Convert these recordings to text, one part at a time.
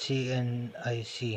CNIC،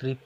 3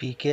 PK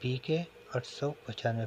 PK 895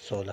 16،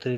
3